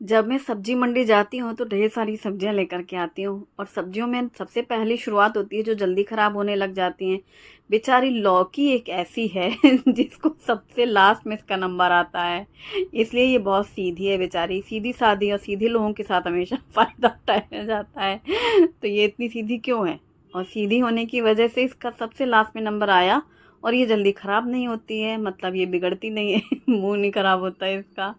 जब मैं सब्जी मंडी जाती हूँ तो ढेर सारी सब्जियाँ लेकर के आती हूँ और सब्जियों में सबसे पहली शुरुआत होती है जो जल्दी ख़राब होने लग जाती हैं। बेचारी लौकी एक ऐसी है जिसको सबसे लास्ट में इसका नंबर आता है, इसलिए ये बहुत सीधी है बेचारी, सीधी सादी और सीधे लोगों के साथ हमेशा फ़ायदा उठाया जाता है। तो ये इतनी सीधी क्यों है? और सीधी होने की वजह से इसका सबसे लास्ट में नंबर आया। और ये जल्दी ख़राब नहीं होती है, मतलब ये बिगड़ती नहीं है मुँह नहीं ख़राब होता है इसका।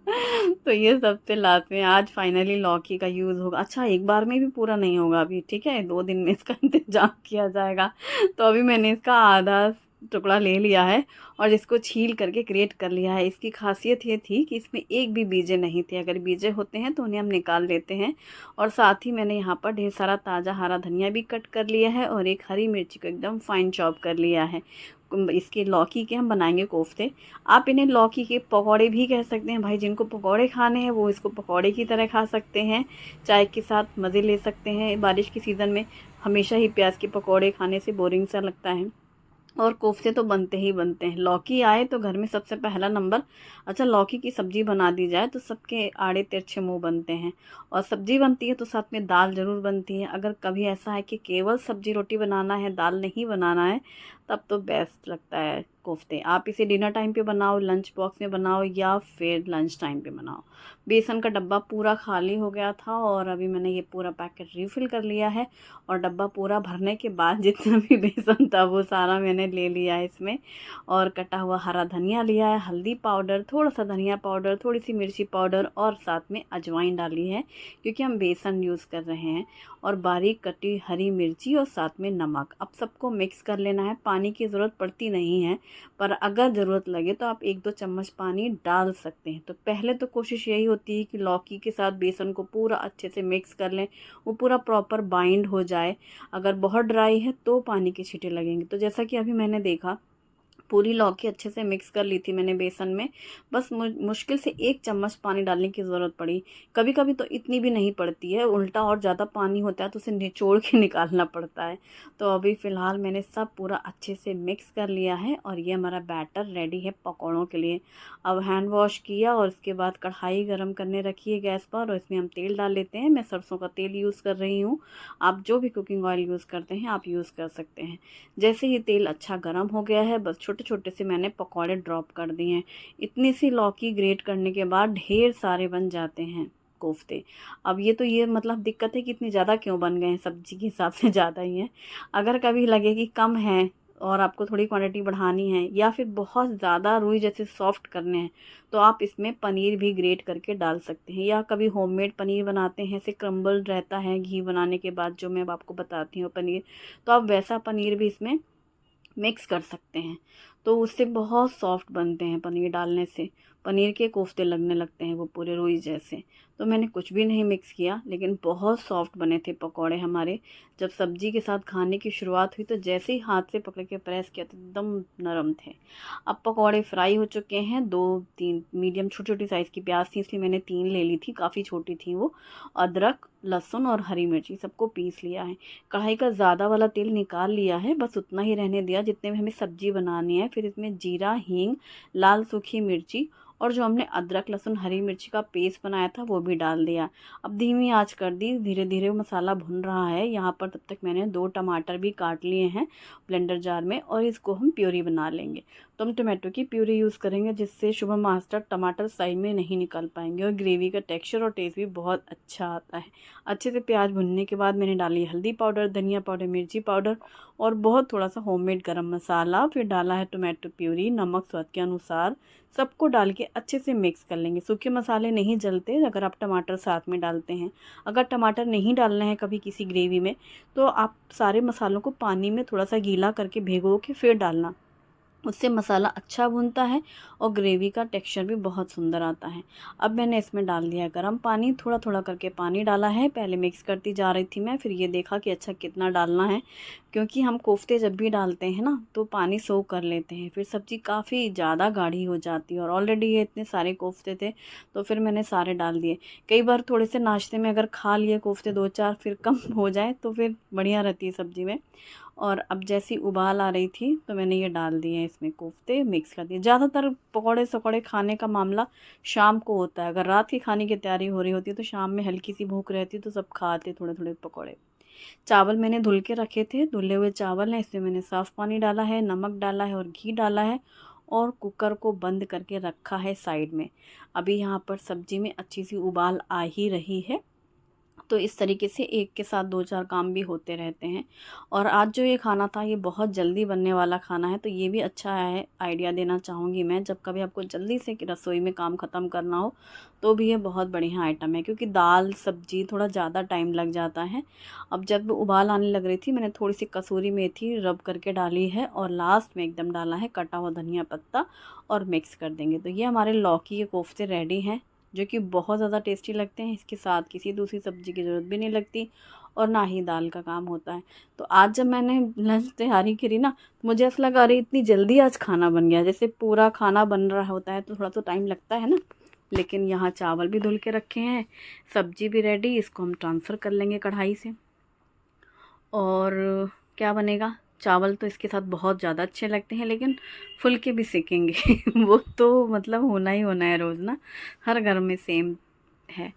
तो ये सबसे लास्ट में आज फाइनली लौकी का यूज़ होगा। अच्छा, एक बार में भी पूरा नहीं होगा अभी, ठीक है, 2 दिन में इसका इंतज़ाम किया जाएगा। तो अभी मैंने इसका आधा टुकड़ा ले लिया है और इसको छील करके ग्रेट कर लिया है। इसकी ख़ासियत ये थी कि इसमें एक भी बीजे नहीं थे, अगर बीजे होते हैं तो उन्हें हम निकाल लेते हैं। और साथ ही मैंने यहाँ पर ढेर सारा ताज़ा हरा धनिया भी कट कर लिया है और एक हरी मिर्ची को एकदम फाइन चॉप कर लिया है। इसके लौकी के हम बनाएंगे कोफ्ते। आप इन्हें लौकी के पकौड़े भी कह सकते हैं भाई, जिनको पकौड़े खाने हैं वो इसको पकौड़े की तरह खा सकते हैं, चाय के साथ मज़े ले सकते हैं। बारिश के सीज़न में हमेशा ही प्याज के पकौड़े खाने से बोरिंग सा लगता है और कोफ्ते तो बनते ही बनते हैं। लौकी आए तो घर में सबसे पहला नंबर। अच्छा, लौकी की सब्ज़ी बना दी जाए तो सबके आड़े तिरछे मुंह बनते हैं। और सब्ज़ी बनती है तो साथ में दाल ज़रूर बनती है। अगर कभी ऐसा है कि केवल सब्ज़ी रोटी बनाना है, दाल नहीं बनाना है, तब तो बेस्ट लगता है कोफ्ते। आप इसे डिनर टाइम पे बनाओ, लंच बॉक्स में बनाओ या फिर लंच टाइम पे बनाओ। बेसन का डब्बा पूरा खाली हो गया था और अभी मैंने ये पूरा पैकेट रिफ़िल कर लिया है। और डब्बा पूरा भरने के बाद जितना भी बेसन था वो सारा मैंने ले लिया है इसमें। और कटा हुआ हरा धनिया लिया है, हल्दी पाउडर, थोड़ा सा धनिया पाउडर, थोड़ी सी मिर्ची पाउडर और साथ में अजवाइन डाली है क्योंकि हम बेसन यूज़ कर रहे हैं। और बारीक कटी हरी मिर्ची और साथ में नमक। अब सबको मिक्स कर लेना है। पानी की ज़रूरत पड़ती नहीं है, पर अगर ज़रूरत लगे तो आप 1-2 चम्मच पानी डाल सकते हैं। तो पहले तो कोशिश यही होती है कि लौकी के साथ बेसन को पूरा अच्छे से मिक्स कर लें, वो पूरा प्रॉपर बाइंड हो जाए। अगर बहुत ड्राई है तो पानी के छींटे लगेंगे। तो जैसा कि अभी मैंने देखा, पूरी लौकी अच्छे से मिक्स कर ली थी मैंने बेसन में। बस मुश्किल से 1 चम्मच पानी डालने की ज़रूरत पड़ी। कभी-कभी तो इतनी भी नहीं पड़ती है, उल्टा और ज़्यादा पानी होता है तो उसे निचोड़ के निकालना पड़ता है। तो अभी फ़िलहाल मैंने सब पूरा अच्छे से मिक्स कर लिया है और ये हमारा बैटर रेडी है पकौड़ों के लिए। अब हैंड वॉश किया और उसके बाद कढ़ाई गरम करने रखी है गैस पर और इसमें हम तेल डाल लेते हैं। मैं सरसों का तेल यूज़ कर रही हूँ। आप जो भी कुकिंग ऑयल यूज़ करते हैं आप यूज़ कर सकते हैं। जैसे ही तेल अच्छा गर्म हो गया है, बस छोटे-छोटे से मैंने पकौड़े ड्रॉप कर दिए हैं। इतनी सी लौकी ग्रेट करने के बाद ढेर सारे बन जाते हैं कोफ्ते। अब ये मतलब दिक्कत है कि इतने ज़्यादा क्यों बन गए हैं, सब्ज़ी के हिसाब से ज़्यादा ही हैं। अगर कभी लगे कि कम है और आपको थोड़ी क्वांटिटी बढ़ानी है या फिर बहुत ज़्यादा रुई जैसे सॉफ्ट करने हैं, तो आप इसमें पनीर भी ग्रेट करके डाल सकते हैं। या कभी होममेड पनीर बनाते हैं, ऐसे क्रम्बल्ड रहता है घी बनाने के बाद, जो मैं अब आपको बताती हूँ पनीर, तो आप वैसा पनीर भी इसमें मिक्स कर सकते हैं। तो उससे बहुत सॉफ्ट बनते हैं पनीर डालने से। पनीर के कोफ्ते लगने लगते हैं वो पूरे रुई जैसे। तो मैंने कुछ भी नहीं मिक्स किया लेकिन बहुत सॉफ्ट बने थे पकौड़े हमारे। जब सब्ज़ी के साथ खाने की शुरुआत हुई तो जैसे ही हाथ से पकड़ के प्रेस किया तो एकदम नरम थे। अब पकौड़े फ्राई हो चुके हैं। 2-3 मीडियम छोटी-छोटी साइज़ की प्याज़ थी इसलिए मैंने 3 ले ली थी, काफ़ी छोटी थी वो। अदरक, लहसुन और हरी मिर्ची सबको पीस लिया है। कढ़ाई का ज़्यादा वाला तेल निकाल लिया है, बस उतना ही रहने दिया जितने में हमें सब्ज़ी बनानी है। फिर इसमें जीरा, हींग, लाल सूखी मिर्ची और जो हमने अदरक, लहसुन, हरी मिर्ची का पेस्ट बनाया था वो भी डाल दिया। अब धीमी आंच कर दी, धीरे-धीरे वो मसाला भुन रहा है। यहाँ पर तब तक मैंने 2 टमाटर भी काट लिए हैं ब्लेंडर जार में और इसको हम प्यूरी बना लेंगे। तो हम टोमेटो की प्यूरी यूज़ करेंगे जिससे शुभम मास्टर टमाटर साइड में नहीं निकल पाएंगे और ग्रेवी का टेक्सचर और टेस्ट भी बहुत अच्छा आता है। अच्छे से प्याज भुनने के बाद मैंने डाली हल्दी पाउडर, धनिया पाउडर, मिर्ची पाउडर और बहुत थोड़ा सा होममेड गरम मसाला। फिर डाला है टोमेटो प्यूरी, नमक स्वाद के अनुसार। सबको डाल के अच्छे से मिक्स कर लेंगे। सूखे मसाले नहीं जलते अगर आप टमाटर साथ में डालते हैं। अगर टमाटर नहीं डालना है कभी किसी ग्रेवी में तो आप सारे मसालों को पानी में थोड़ा सा गीला करके भिगो के फिर डालना, उससे मसाला अच्छा भुनता है और ग्रेवी का टेक्सचर भी बहुत सुंदर आता है। अब मैंने इसमें डाल दिया गरम पानी, थोड़ा थोड़ा करके पानी डाला है। पहले मिक्स करती जा रही थी मैं, फिर ये देखा कि अच्छा कितना डालना है, क्योंकि हम कोफ्ते जब भी डालते हैं ना तो पानी सोख कर लेते हैं, फिर सब्ज़ी काफ़ी ज़्यादा गाढ़ी हो जाती है। और ऑलरेडी ये इतने सारे कोफ्ते थे तो फिर मैंने सारे डाल दिए। कई बार थोड़े से नाश्ते में अगर खा लिए कोफ्ते 2-4 फिर कम हो जाए तो फिर बढ़िया रहती है सब्ज़ी में। और अब जैसी उबाल आ रही थी तो मैंने ये डाल दिए इसमें कोफ्ते, मिक्स कर दिए। ज़्यादातर पकौड़े सकौड़े खाने का मामला शाम को होता है। अगर रात की खाने की तैयारी हो रही होती है तो शाम में हल्की सी भूख रहती है तो सब खाते थोड़े थोड़े पकौड़े। चावल मैंने धुल के रखे थे, धुले हुए चावल हैं, इसमें मैंने साफ़ पानी डाला है, नमक डाला है और घी डाला है और कुकर को बंद करके रखा है साइड में। अभी यहाँ पर सब्ज़ी में अच्छी सी उबाल आ ही रही है, तो इस तरीके से एक के साथ 2-4 काम भी होते रहते हैं। और आज जो ये खाना था ये बहुत जल्दी बनने वाला खाना है, तो ये भी अच्छा है, आइडिया देना चाहूँगी मैं। जब कभी आपको जल्दी से रसोई में काम ख़त्म करना हो तो भी ये बहुत बढ़िया आइटम है, क्योंकि दाल सब्ज़ी थोड़ा ज़्यादा टाइम लग जाता है। अब जब उबाल आने लग रही थी मैंने थोड़ी सी कसूरी मेथी रब करके डाली है और लास्ट में एकदम डाला है कटा हुआ धनिया पत्ता और मिक्स कर देंगे। तो ये हमारे लौकी के कोफ्ते रेडी हैं, जो कि बहुत ज़्यादा टेस्टी लगते हैं। इसके साथ किसी दूसरी सब्ज़ी की ज़रूरत भी नहीं लगती और ना ही दाल का काम होता है। तो आज जब मैंने लंच तैयारी करी ना, तो मुझे ऐसा लगा अरे इतनी जल्दी आज खाना बन गया। जैसे पूरा खाना बन रहा होता है तो थोड़ा तो टाइम लगता है ना, लेकिन यहाँ चावल भी धुल के रखे हैं, सब्ज़ी भी रेडी, इसको हम ट्रांसफ़र कर लेंगे कढ़ाई से। और क्या बनेगा, चावल तो इसके साथ बहुत ज़्यादा अच्छे लगते हैं, लेकिन फुलके भी सेकेंगे वो तो मतलब होना ही होना है रोज़ ना, हर घर में सेम है।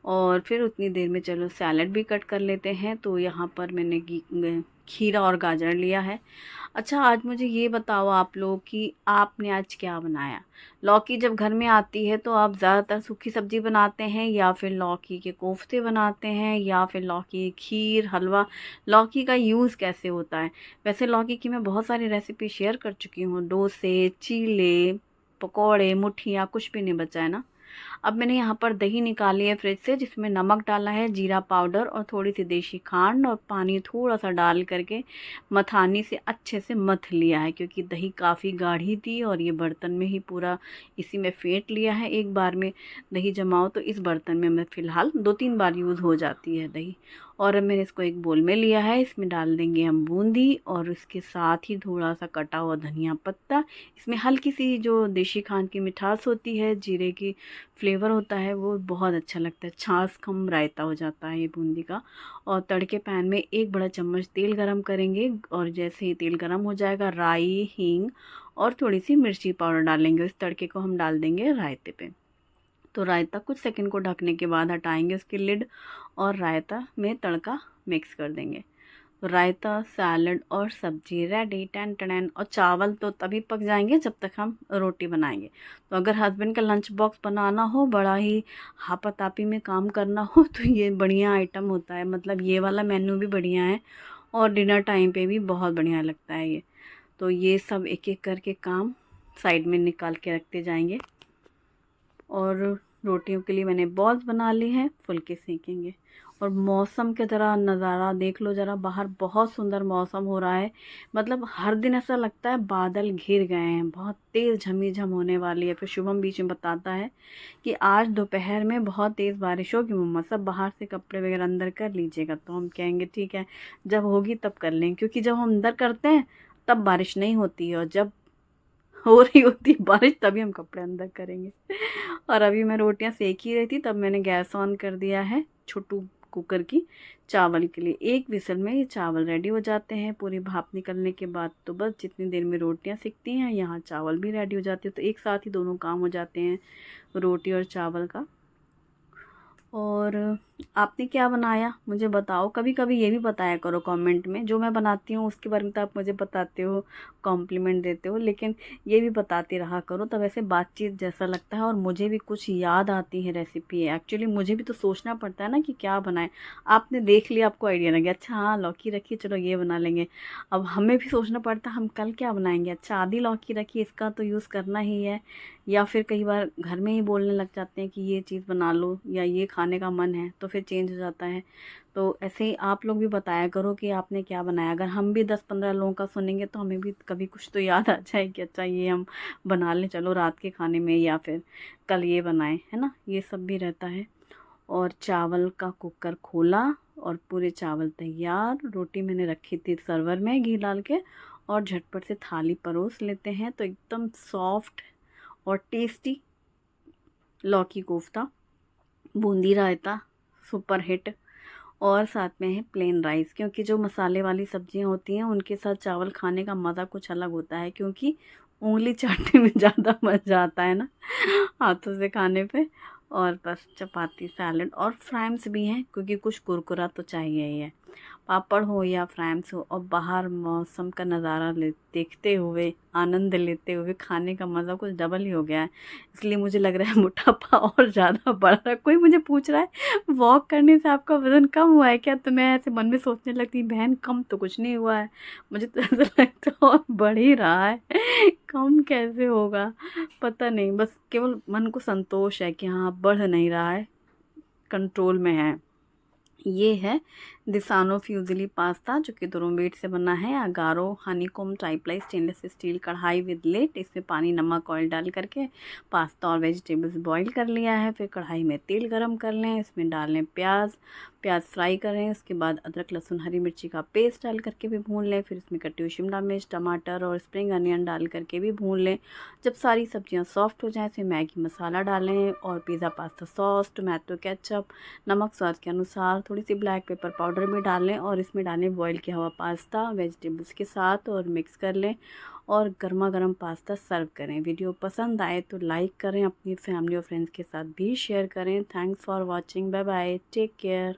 और फिर उतनी देर में चलो सैलड भी कट कर लेते हैं। तो यहाँ पर मैंने खीरा और गाजर लिया है। अच्छा, आज मुझे ये बताओ आप लोग कि आपने आज क्या बनाया। लौकी जब घर में आती है तो आप ज़्यादातर सूखी सब्ज़ी बनाते हैं या फिर लौकी के कोफ्ते बनाते हैं या फिर लौकी खीर हलवा, लौकी का यूज़ कैसे होता है। वैसे लौकी की मैं बहुत सारी रेसिपी शेयर कर चुकी हूँ, डोसे, चीले, पकौड़े, मुठिया, कुछ भी नहीं बचा है ना। अब मैंने यहाँ पर दही निकाली है फ्रिज से, जिसमें नमक डाला है, जीरा पाउडर और थोड़ी सी देशी खांड और पानी थोड़ा सा डाल करके मथानी से अच्छे से मथ लिया है, क्योंकि दही काफ़ी गाढ़ी थी और ये बर्तन में ही पूरा इसी में फेंट लिया है। एक बार में दही जमाओ तो इस बर्तन में मैं फ़िलहाल 2-3 बार यूज़ हो जाती है दही। और अब मैंने इसको एक बोल में लिया है, इसमें डाल देंगे हम बूंदी और इसके साथ ही थोड़ा सा कटा हुआ धनिया पत्ता। इसमें हल्की सी जो देशी खांड की मिठास होती है, जीरे की फ्लेवर होता है, वो बहुत अच्छा लगता है। छाछ कम रायता हो जाता है ये बूंदी का। और तड़के पैन में 1 बड़ा चम्मच तेल गरम करेंगे और जैसे ही तेल गरम हो जाएगा राई, हींग और थोड़ी सी मिर्ची पाउडर डालेंगे। इस तड़के को हम डाल देंगे रायते पे। तो रायता कुछ सेकंड को ढकने के बाद हटाएंगे उसकी लिड और रायता में तड़का मिक्स कर देंगे। तो रायता, सैलड और सब्जी रेडी, टन टन। और चावल तो तभी पक जाएंगे जब तक हम रोटी बनाएंगे। तो अगर हस्बैंड का लंच बॉक्स बनाना हो, बड़ा ही हापातापी में काम करना हो, तो ये बढ़िया आइटम होता है। मतलब ये वाला मेन्यू भी बढ़िया है और डिनर टाइम पे भी बहुत बढ़िया लगता है ये। तो ये सब एक एक करके काम साइड में निकाल के रखते जाएंगे। और रोटियों के लिए मैंने बॉल्स बना ली हैं, फुलके सेकेंगे। और मौसम के ज़रा नज़ारा देख लो ज़रा, बाहर बहुत सुंदर मौसम हो रहा है। मतलब हर दिन ऐसा लगता है बादल घिर गए हैं, बहुत तेज़ झमीझम होने वाली है। फिर शुभम बीच में बताता है कि आज दोपहर में बहुत तेज़ बारिश होगी मम्मा, सब बाहर से कपड़े वगैरह अंदर कर लीजिएगा। तो हम कहेंगे ठीक है, जब होगी तब कर लेंगे, क्योंकि जब हम अंदर करते हैं तब बारिश नहीं होती है और जब हो रही होती है बारिश तभी हम कपड़े अंदर करेंगे। और अभी मैं रोटियां सेक ही रही थी, तब मैंने गैस ऑन कर दिया है छोटू कुकर की चावल के लिए। 1 विसल में ये चावल रेडी हो जाते हैं। पूरी भाप निकलने के बाद तो बस जितनी देर में रोटियां सिकती हैं यहाँ चावल भी रेडी हो जाते हैं। तो एक साथ ही दोनों काम हो जाते हैं, रोटी और चावल का। और आपने क्या बनाया मुझे बताओ। कभी कभी ये भी बताया करो कमेंट में, जो मैं बनाती हूँ उसके बारे में तो आप मुझे बताते हो, कॉम्प्लीमेंट देते हो, लेकिन ये भी बताते रहा करो, तब ऐसे बातचीत जैसा लगता है और मुझे भी कुछ याद आती है रेसिपी। एक्चुअली मुझे भी तो सोचना पड़ता है ना कि क्या बनाए। आपने देख लिया, आपको आइडिया लग गया, अच्छा हाँ लौकी रखी, चलो ये बना लेंगे। अब हमें भी सोचना पड़ता है हम कल क्या बनाएंगे, अच्छा आधी लौकी रखी, इसका तो यूज़ करना ही है। या फिर कई बार घर में ही बोलने लग जाते हैं कि ये चीज़ बना लो या ये खाने का मन है, तो फिर चेंज हो जाता है। तो ऐसे ही आप लोग भी बताया करो कि आपने क्या बनाया। अगर हम भी 10-15 लोगों का सुनेंगे तो हमें भी कभी कुछ तो याद आ जाए कि अच्छा ये हम बना लें चलो रात के खाने में, या फिर कल ये बनाएं, है ना, ये सब भी रहता है। और चावल का कुकर खोला और पूरे चावल तैयार। रोटी मैंने रखी थी सर्वर में घी डाल के और झटपट से थाली परोस लेते हैं। तो एकदम सॉफ्ट और टेस्टी लौकी कोफ्ता, बूंदी रायता, सुपर हिट। और साथ में है प्लेन राइस, क्योंकि जो मसाले वाली सब्जियां होती हैं उनके साथ चावल खाने का मज़ा कुछ अलग होता है, क्योंकि उंगली चाटने में ज़्यादा मज़ा आता है ना हाथों से खाने पे। और बस चपाती, सैलेड और फ्राइम्स भी हैं, क्योंकि कुछ कुरकुरा तो चाहिए ही है। पापड़ हो या फ्राइम्स हो, और बाहर मौसम का नज़ारा देखते हुए, आनंद लेते हुए खाने का मज़ा कुछ डबल ही हो गया है। इसलिए मुझे लग रहा है मोटापा और ज़्यादा बढ़ रहा है। कोई मुझे पूछ रहा है वॉक करने से आपका वज़न कम हुआ है क्या? तो मैं ऐसे मन में सोचने लगती, बहन कम तो कुछ नहीं हुआ है, मुझे तो ऐसा लगता है और बढ़ ही रहा है कम कैसे होगा? पता नहीं, बस केवल मन को संतोष है कि हाँ बढ़ नहीं रहा है, कंट्रोल में है। ये है दिसानो फ्यूजिली पास्ता, जो कि दोरोमेट से बना है। अगारो हनीकॉम टाइपलाई स्टेनलेस स्टील कढ़ाई विद लिड, इसमें पानी, नमक, ऑयल डाल करके पास्ता और वेजिटेबल्स बॉईल कर लिया है। फिर कढ़ाई में तेल गरम कर लें, इसमें डालें प्याज फ्राई करें। उसके बाद अदरक, लहसुन, हरी मिर्ची का पेस्ट डाल करके भी भून लें। फिर इसमें कटी हुई शिमला मिर्च, टमाटर और स्प्रिंग अनियन डाल करके भी भून लें। जब सारी सब्जियां सॉफ्ट हो जाएं, फिर मैगी मसाला डालें और pizza pasta sauce, tomato ketchup, नमक स्वाद के अनुसार, थोड़ी सी ब्लैक पेपर पाउडर भी डालें और इसमें डालें बॉईल किया हुआ पास्ता वेजिटेबल्स के साथ और मिक्स कर लें और गर्मा गर्म पास्ता सर्व करें। वीडियो पसंद आए तो लाइक करें, अपनी फैमिली और फ्रेंड्स के साथ भी शेयर करें। Thanks for watching, bye bye, take care.